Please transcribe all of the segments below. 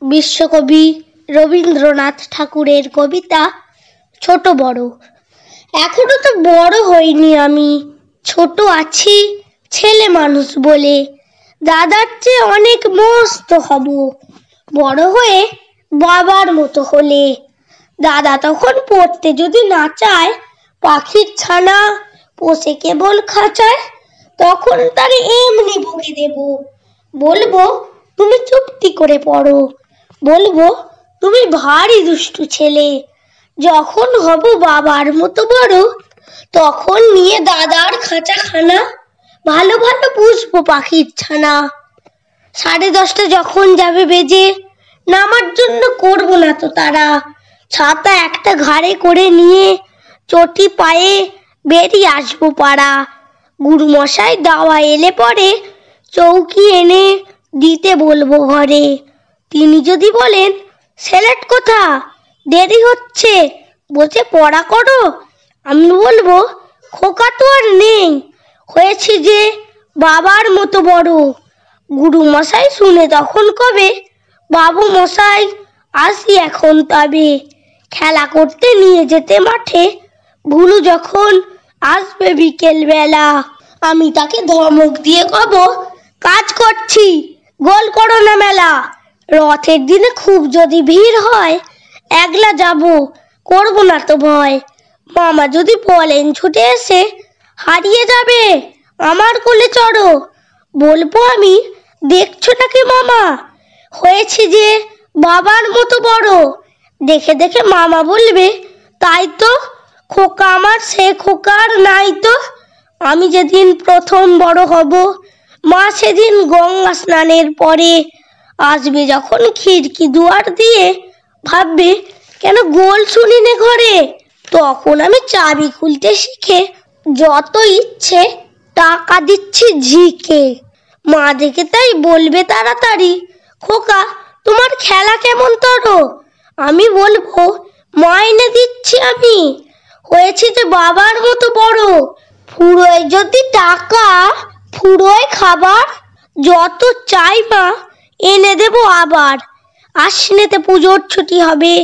বিশ্বকবি রবীন্দ্রনাথ ঠাকুরের কবিতা ছোট বড়। এখনো তো বড় হইনি আমি, ছোট আছি ছেলে মানুষ বলে। দাদার চেয়ে অনেক মস্ত হব, বড় হয়ে বাবার মতো হলে। দাদা তখন পড়তে যদি না চায়, পাখির ছানা পোষে কেবল খাঁচায়, তখন তার এমনি বকে দেব। বলবো তুমি চুপটি করে পড়ো, বলবো তুমি ভারী দুষ্টু ছেলে। যখন হব বাবার মতো বড়, তখন নিয়ে দাদার খাঁচাখানা ভালো ভালো পুষবো পাখির ছানা। 10:30 যখন যাবে বেজে, নামার জন্য করবো না তো তারা। ছাতা একটা ঘাড়ে করে নিয়ে চটি পায়ে বেরিয়ে আসবো পাড়া। গুরুমশাই দাওয়া এলে পরে চৌকি এনে দিতে বলবো ঘরে। তিনি যদি বলেন সেলেট কোথা, দেরি হচ্ছে, বসে পড়া করো, আমি বলবো খোকা তো আর নেই, হয়েছি যে বাবার মতো বড়। গুরুমশাই শুনে তখন কবে, বাবু মশাই আসি এখন তবে। খেলা করতে নিয়ে যেতে মাঠে, ভুলু যখন আসবে বিকেল বেলা, আমি তাকে ধমক দিয়ে কব, কাজ করছি গোল করো না মেলা। রথের দিনে খুব যদি ভিড় হয়, একলা যাব, করবো না তো ভয়। মামা যদি বলেন ছুটে এসে, হারিয়ে যাবে আমার কোলে চড়ো, বলবো আমি দেখছো নাকি মামা, হয়েছে যে বাবার মতো বড়। দেখে দেখে মামা বলবে, তাই তো খোকা আমার, সে খোকার নাই তো। আমি যেদিন প্রথম বড় হব, মা সেদিন গঙ্গা স্নানের পরে আসবে যখন খিড়কি দুয়ার দিয়ে, ভাববে কেন গোল শুনিনে ঘরে। তখন আমি চাবি খুলতে শিখে যত ইচ্ছে টাকা দিচ্ছি ঝিকে। মা দেখে তাই বলবে তাড়াতাড়ি, খোকা তোমার খেলা কেমন তরো। আমি বলবো মাইনে দিচ্ছি আমি, হয়েছি যে বাবার মতো বড়। ফুরোয় যদি টাকা, ফুরোয় খাবার, যত চাই মা এনে দেবো আবার। আশ্বিনেতে পুজোর ছুটি হবে,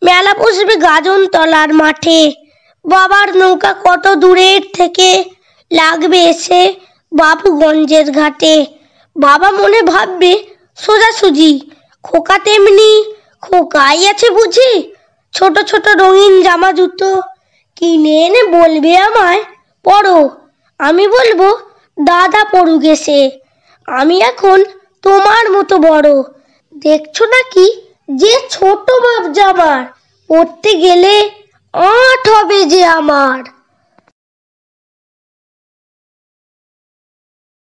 মেলা বসবে গাজন তলার মাঠে। বাবার নৌকা কত দূরের থেকে লাগবে এসে বাবুগঞ্জের ঘাটে। বাবা মনে ভাববে সোজাসুজি, খোকা তেমনি খোকাই আছে বুঝি। ছোট ছোট রঙিন জামা জুতো কিনে এনে বলবে আমায় পড়ো, আমি বলবো দাদা পড়ুক এসে। আমি এখন তোমার মতো বড়, দেখছো নাকি যে ছোট বাপ জামার, পড়তে গেলে আঁট হবে যে আমার।